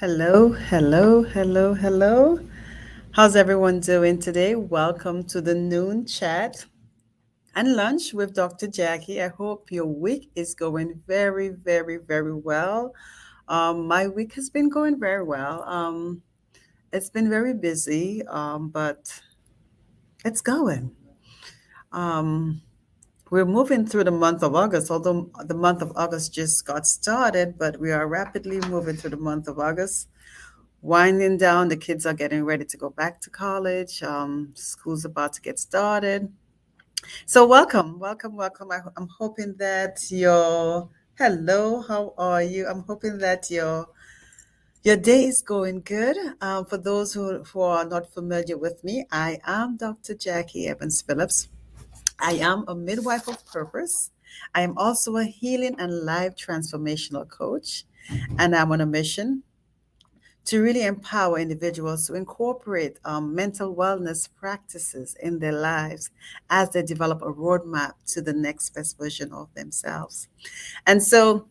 Hello, hello, hello, hello. How's everyone doing today? Welcome to the noon chat and lunch with Dr. Jackie. I hope your week is going very, very, very well. My week has been going very well. It's been very busy, but it's going. Um, we're moving through the month of August, although the month of August just got started, but we are rapidly moving through the month of August. Winding down. The kids are getting ready to go back to college. School's about to get started. So welcome, welcome, welcome. I'm hoping that your hello. How are you? I'm hoping that your day is going good. For those who are not familiar with me, I am Dr. Jackie Evans Phillips. I am a midwife of purpose. I am also a healing and life transformational coach, and I'm on a mission to really empower individuals to incorporate mental wellness practices in their lives as they develop a roadmap to the next best version of themselves. And so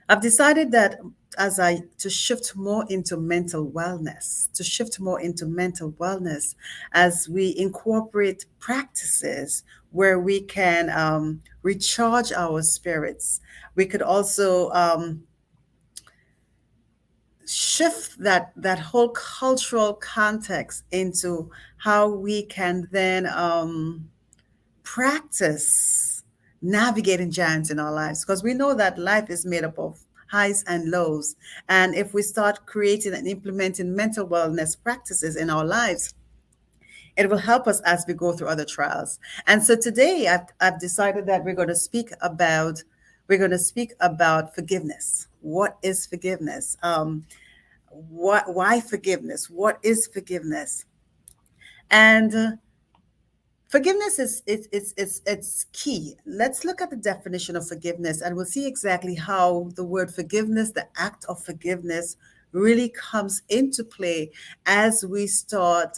I've decided that as I to shift more into mental wellness, as we incorporate practices where we can recharge our spirits. We could also shift that whole cultural context into how we can then practice navigating giants in our lives, because we know that life is made up of highs and lows, and if we start creating and implementing mental wellness practices in our lives, it will help us as we go through other trials. And so today I've decided that we're going to speak about forgiveness. What is forgiveness? Why forgiveness? What is forgiveness? And forgiveness is it's key. Let's look at the definition of forgiveness, and we'll see exactly how the word forgiveness, the act of forgiveness, really comes into play as we start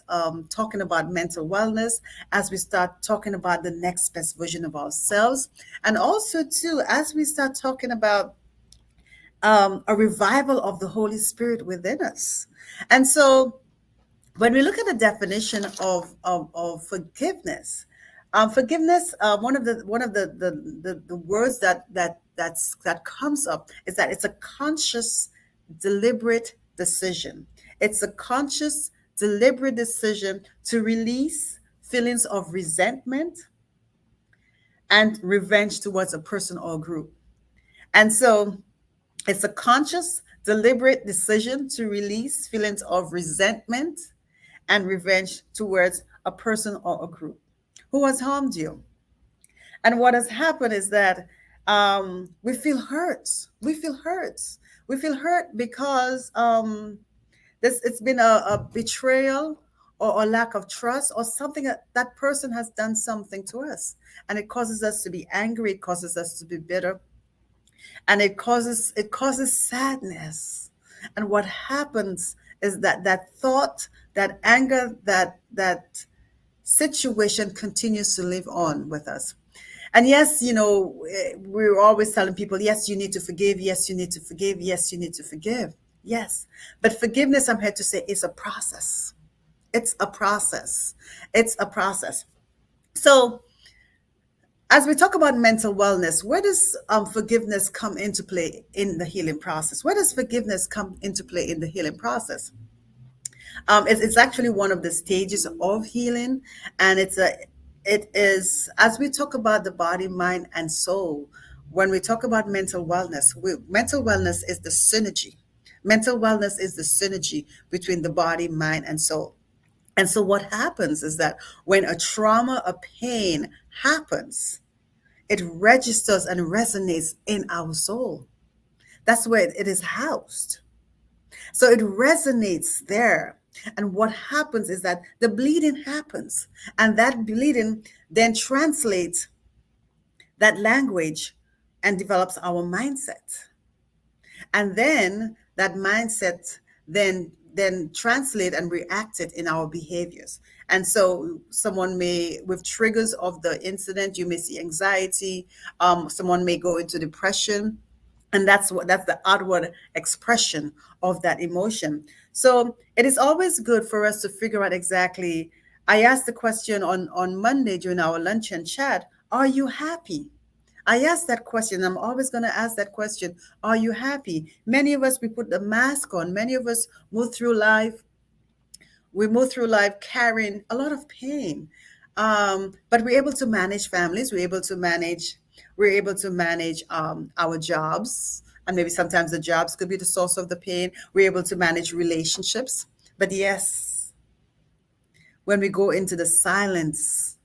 talking about mental wellness, as we start talking about the next best version of ourselves, and also too as we start talking about a revival of the Holy Spirit within us. And so when we look at the definition of forgiveness, one of the words that comes up is that it's a conscious, deliberate decision. It's a conscious, deliberate decision to release feelings of resentment and revenge towards a person or group. And so it's a conscious, deliberate decision to release feelings of resentment and revenge towards a person or a group who has harmed you. And what has happened is that we feel hurt. We feel hurt. We feel hurt because it's been a betrayal or a lack of trust, or something that person has done something to us, and it causes us to be angry. It causes us to be bitter, and it causes sadness. And what happens is that thought, that anger, that situation continues to live on with us. And yes, we're always telling people, yes, you need to forgive, yes, you need to forgive, yes, you need to forgive. Yes, but forgiveness, I'm here to say, is a process. It's a process. It's a process. So as we talk about mental wellness, where does forgiveness come into play in the healing process? Where does forgiveness come into play in the healing process? It's actually one of the stages of healing, and it is, as we talk about the body, mind, and soul. When we talk about mental wellness is the synergy. Mental wellness is the synergy between the body, mind, and soul. And so what happens is that when a trauma, a pain happens, it registers and resonates in our soul. That's where it is housed. So it resonates there. And what happens is that the bleeding happens, and that bleeding then translates that language and develops our mindset. And then that mindset then translate and react it in our behaviors. And so someone may, with triggers of the incident, you may see anxiety, someone may go into depression, And that's the outward expression of that emotion. So it is always good for us to figure out exactly. I asked the question on Monday during our luncheon chat, are you happy? I asked that question. I'm always going to ask that question. Are you happy? Many of us, we put the mask on. Many of us move through life. We move through life carrying a lot of pain. But we're able to manage families. We're able to manage our jobs. And maybe sometimes the jobs could be the source of the pain. We're able to manage relationships. But yes, when we go into the silence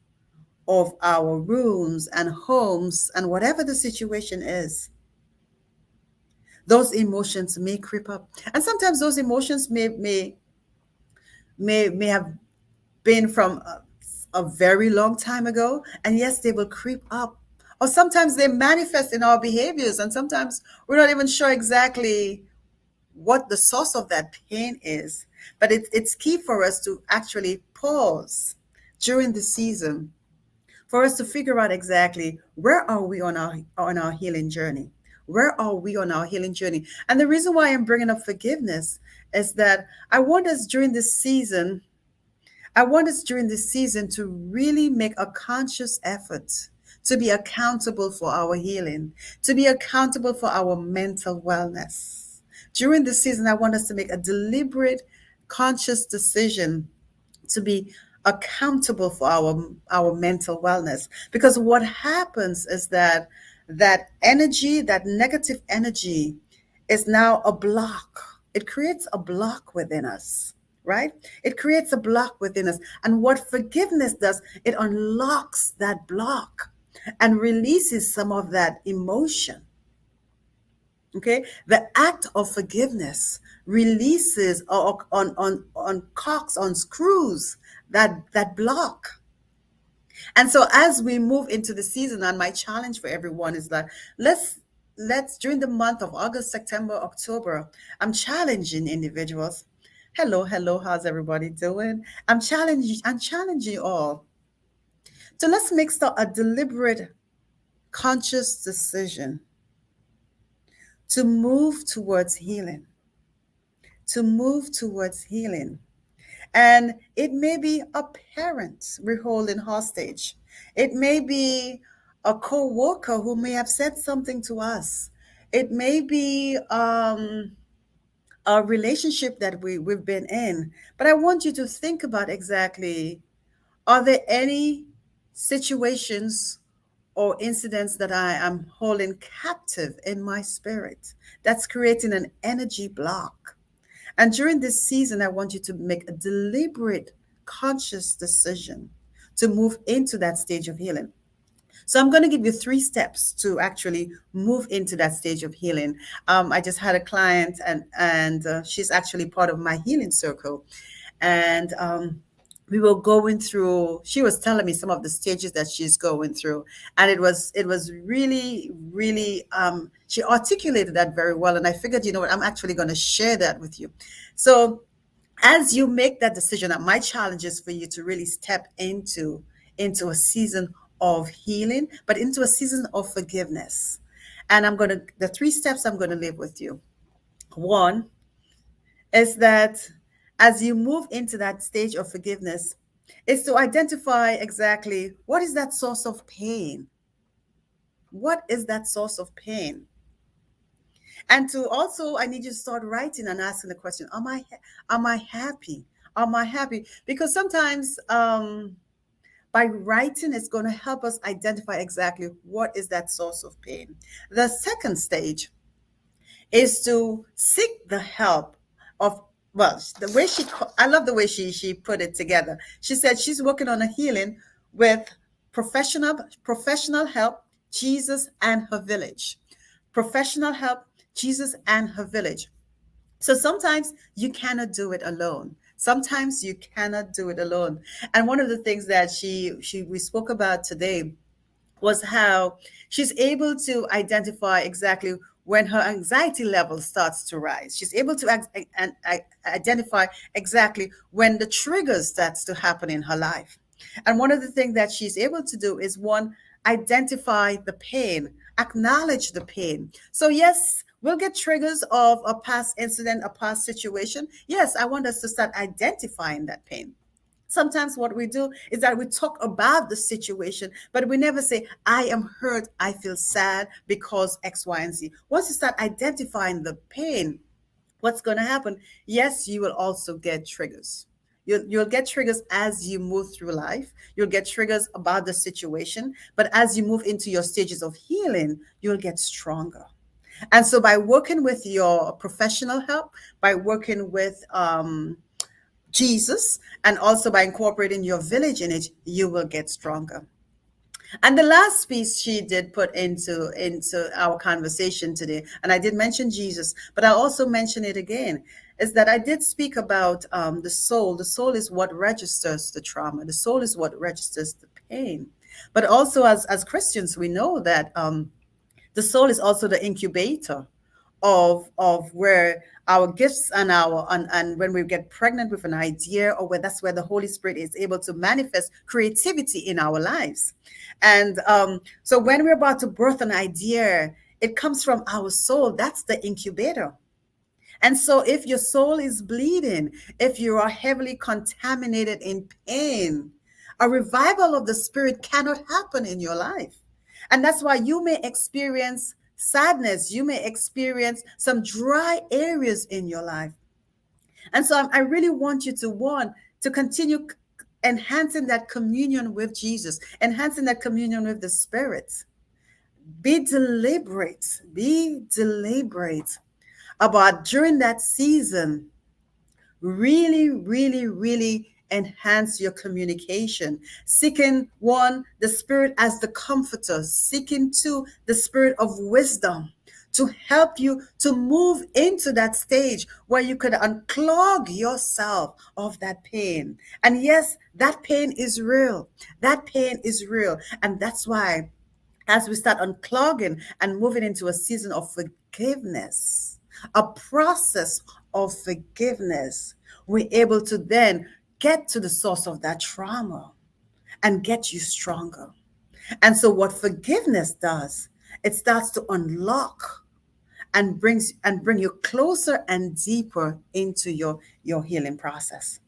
of our rooms and homes and whatever the situation is, those emotions may creep up. And sometimes those emotions may have been from a very long time ago, and yes, they will creep up. Or sometimes they manifest in our behaviors, and sometimes we're not even sure exactly what the source of that pain is. But it's key for us to actually pause during the season for us to figure out exactly where are we on our healing journey. Where are we on our healing journey? And the reason why I'm bringing up forgiveness is that I want us during this season to really make a conscious effort to be accountable for our healing, to be accountable for our mental wellness. During this season, I want us to make a deliberate, conscious decision to be accountable for our mental wellness, because what happens is that that negative energy is now a block. It creates a block within us, right? It creates a block within us. And what forgiveness does, it unlocks that block and releases some of that emotion. Okay, the act of forgiveness releases or on cocks, on screws that block. And so as we move into the season, and my challenge for everyone is that let's during the month of August, September, October, I'm challenging individuals. Hello, how's everybody doing? I'm challenging you all to let's make a deliberate, conscious decision to move towards healing, to move towards healing. And it may be a parent we're holding hostage. It may be a co-worker who may have said something to us. It may be a relationship that we've been in. But I want you to think about exactly, are there any situations or incidents that I am holding captive in my spirit that's creating an energy block? And during this season, I want you to make a deliberate, conscious decision to move into that stage of healing. So I'm going to give you 3 steps to actually move into that stage of healing. I just had a client, and she's actually part of my healing circle, and we were going through. She was telling me some of the stages that she's going through, and it was really. She articulated that very well, and I figured, you know what, I'm actually going to share that with you. So as you make that decision, my challenge is for you to really step into a season of healing, but into a season of forgiveness. And the 3 steps I'm going to leave with you. One is that as you move into that stage of forgiveness, is to identify exactly what is that source of pain. What is that source of pain? And to also, I need you to start writing and asking the question: am I happy? Am I happy? Because sometimes by writing, it's going to help us identify exactly what is that source of pain. The second stage is to seek the help of, well, the way I love the way she put it together. She said she's working on a healing with professional help, Jesus and her village. Professional help, Jesus and her village. So sometimes you cannot do it alone. Sometimes you cannot do it alone. And one of the things that she we spoke about today was how she's able to identify exactly when her anxiety level starts to rise. She's able to identify exactly when the triggers starts to happen in her life. And one of the things that she's able to do is, one, identify the pain, acknowledge the pain. So, yes, we'll get triggers of a past incident, a past situation. Yes, I want us to start identifying that pain. Sometimes what we do is that we talk about the situation, but we never say, I am hurt, I feel sad because X, Y, and Z. Once you start identifying the pain, what's going to happen? Yes, you will also get triggers. You'll get triggers as you move through life. You'll get triggers about the situation. But as you move into your stages of healing, you'll get stronger. And so, by working with your professional help, by working with Jesus, and also by incorporating your village in it, you will get stronger. And the last piece she did put into our conversation today, and I did mention Jesus, but I also mention it again, is that I did speak about the soul. The soul is what registers the trauma. The soul is what registers the pain. But also, as Christians, we know that the soul is also the incubator of where our gifts and when we get pregnant with an idea, or where that's where the Holy Spirit is able to manifest creativity in our lives. And so when we're about to birth an idea, it comes from our soul. That's the incubator. And so if your soul is bleeding, if you are heavily contaminated in pain, a revival of the spirit cannot happen in your life. And that's why you may experience sadness, you may experience some dry areas in your life. And so I really want you to want to continue enhancing that communion with Jesus, enhancing that communion with the Spirit. Be deliberate about during that season, really, really, really enhance your communication. Seeking one, the Spirit as the comforter, seeking two, the Spirit of wisdom to help you to move into that stage where you could unclog yourself of that pain. And yes, that pain is real. That pain is real. And that's why as we start unclogging and moving into a season of forgiveness, a process of forgiveness, we're able to then get to the source of that trauma and get you stronger. And so what forgiveness does, it starts to unlock and bring you closer and deeper into your healing process.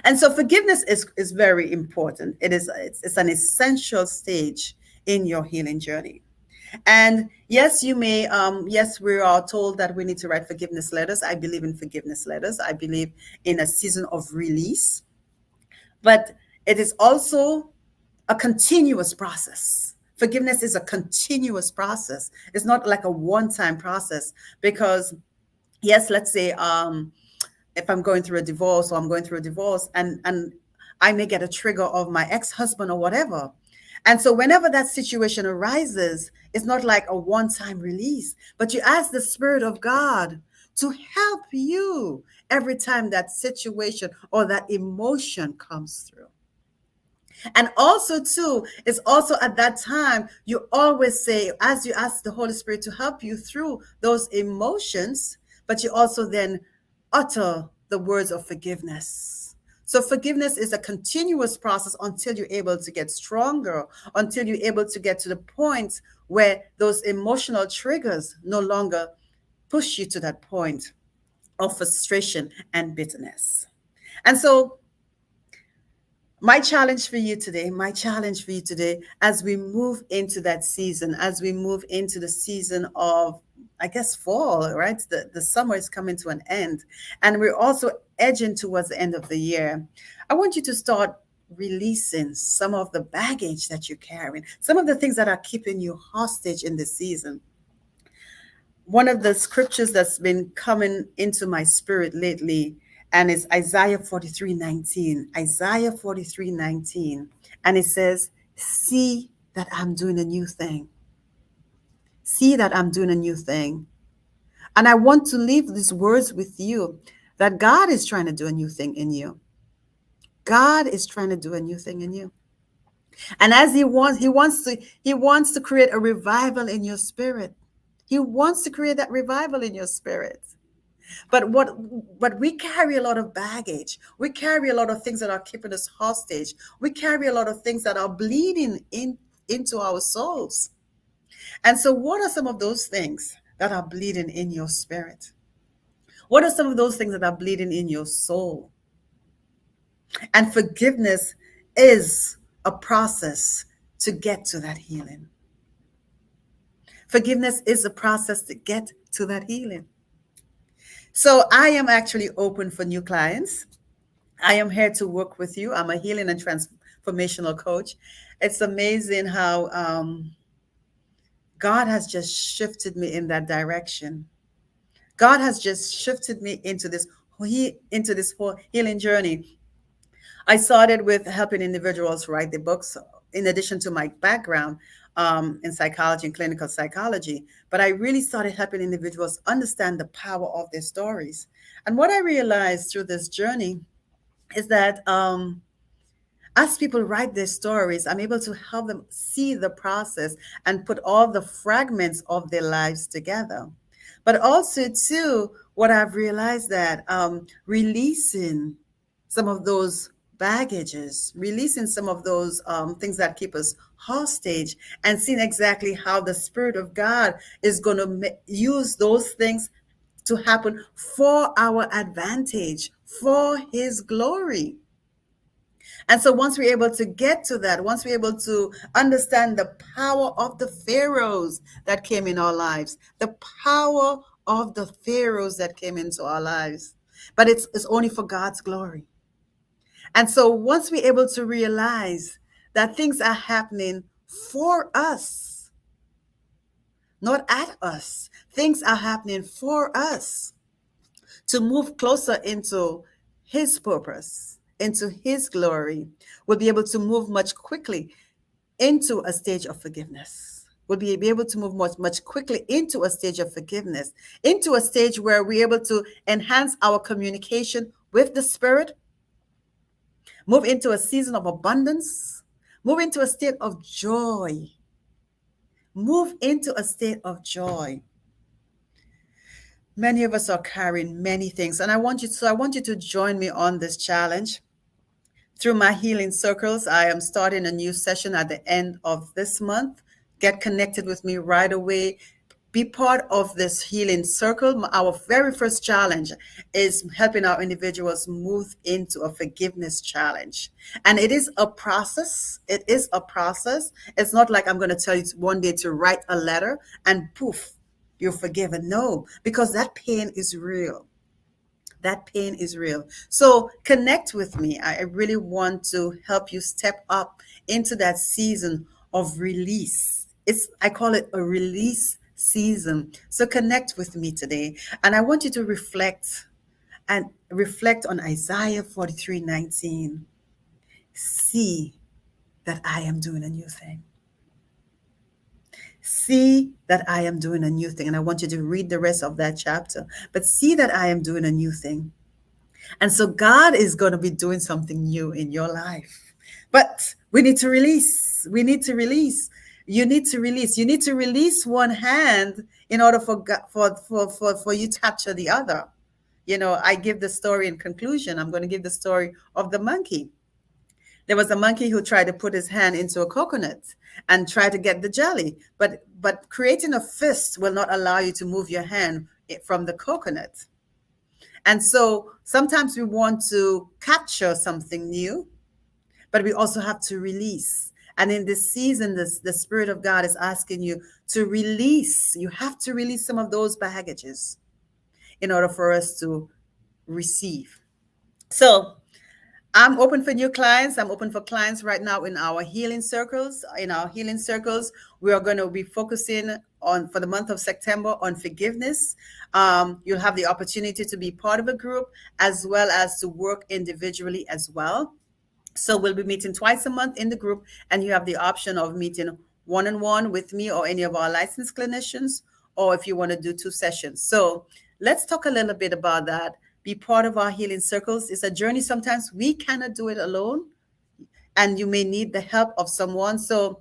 And so forgiveness is very important. It's an essential stage in your healing journey. And yes, yes, we are told that we need to write forgiveness letters. I believe in forgiveness letters. I believe in a season of release, but it is also a continuous process. Forgiveness is a continuous process. It's not like a one-time process because, yes, let's say if I'm going through a divorce or I'm going through a divorce and I may get a trigger of my ex-husband or whatever. And so whenever that situation arises, it's not like a one-time release, but you ask the Spirit of God to help you every time that situation or that emotion comes through. And also, too, it's also at that time you always say, as you ask the Holy Spirit to help you through those emotions, but you also then utter the words of forgiveness. So forgiveness is a continuous process until you're able to get stronger, until you're able to get to the point where those emotional triggers no longer push you to that point of frustration and bitterness. And so my challenge for you today, as we move into that season, as we move into the season of, I guess, fall, right? The summer is coming to an end, and we're also edging towards the end of the year. I want you to start releasing some of the baggage that you're carrying, some of the things that are keeping you hostage in this season. One of the scriptures that's been coming into my spirit lately, and it's Isaiah 43:19. Isaiah 43:19. And it says, see that I'm doing a new thing. See that I'm doing a new thing. And I want to leave these words with you that God is trying to do a new thing in you. God is trying to do a new thing in you. And as he wants to create a revival in your spirit. He wants to create that revival in your spirit. But we carry a lot of baggage. We carry a lot of things that are keeping us hostage. We carry a lot of things that are bleeding into our souls. And so, what are some of those things that are bleeding in your spirit? What are some of those things that are bleeding in your soul? And forgiveness is a process to get to that healing. Forgiveness is a process to get to that healing. So I am actually open for new clients. I am here to work with you. I'm a healing and transformational coach. It's amazing how God has just shifted me in that direction. God has just shifted me into this whole healing journey. I started with helping individuals write the books, in addition to my background in psychology and clinical psychology. But I really started helping individuals understand the power of their stories. And what I realized through this journey is that as people write their stories, I'm able to help them see the process and put all the fragments of their lives together. But also, too, what I've realized that releasing some of those baggages, releasing some of those things that keep us hostage, and seeing exactly how the Spirit of God is going to use those things to happen for our advantage, for His glory. And so once we're able to get to that, once we're able to understand the power of the pharaohs that came in our lives, the power of the pharaohs that came into our lives, but it's only for God's glory. And so once we're able to realize that things are happening for us, not at us, things are happening for us to move closer into His purpose, into His glory, we'll be able to move much quickly into a stage of forgiveness. We'll be able to move much quickly into a stage of forgiveness, into a stage where we're able to enhance our communication with the Spirit, move into a season of abundance, move into a state of joy, move into a state of joy. Many of us are carrying many things, and I want you to join me on this challenge. Through my healing circles, I am starting a new session at the end of this month. Get connected with me right away. Be part of this healing circle. Our very first challenge is helping our individuals move into a forgiveness challenge. And it is a process. It is a process. It's not like I'm going to tell you one day to write a letter and poof, you're forgiven. No, because that pain is real. That pain is real. So connect with me. I really want to help you step up into that season of release. I call it a release season. So connect with me today. And I want you to reflect on Isaiah 43:19. See that I am doing a new thing. See that I am doing a new thing. And I want you to read the rest of that chapter. But see that I am doing a new thing. And so God is going to be doing something new in your life. But we need to release. We need to release. You need to release. You need to release one hand in order for you to capture the other. You know, I give the story in conclusion. I'm going to give the story of the monkey. There was a monkey who tried to put his hand into a coconut and try to get the jelly. But creating a fist will not allow you to move your hand from the coconut. And so sometimes we want to capture something new, but we also have to release. And in this season, the Spirit of God is asking you to release. You have to release some of those baggages in order for us to receive. So I'm open for new clients. I'm open for clients right now in our healing circles. In our healing circles, we are going to be focusing on, for the month of September, on forgiveness. You'll have the opportunity to be part of a group as well as to work individually as well. So we'll be meeting twice a month in the group, and you have the option of meeting one-on-one with me or any of our licensed clinicians, or if you want to do 2 sessions. So let's talk a little bit about that. Be part of our healing circles. It's a journey. Sometimes we cannot do it alone, and you may need the help of someone. So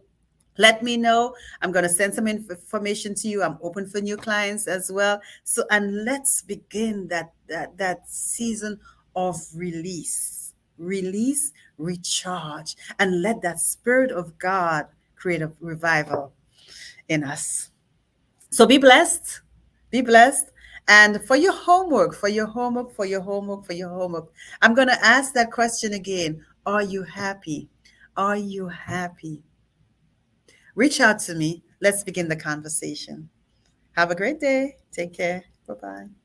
let me know. I'm going to send some information to you. I'm open for new clients as well. So, and let's begin that season of release, recharge, and let that Spirit of God create a revival in us. So be blessed. Be blessed. And for your homework, for your homework, for your homework, for your homework, I'm going to ask that question again. Are you happy? Are you happy? Reach out to me. Let's begin the conversation. Have a great day. Take care. Bye bye.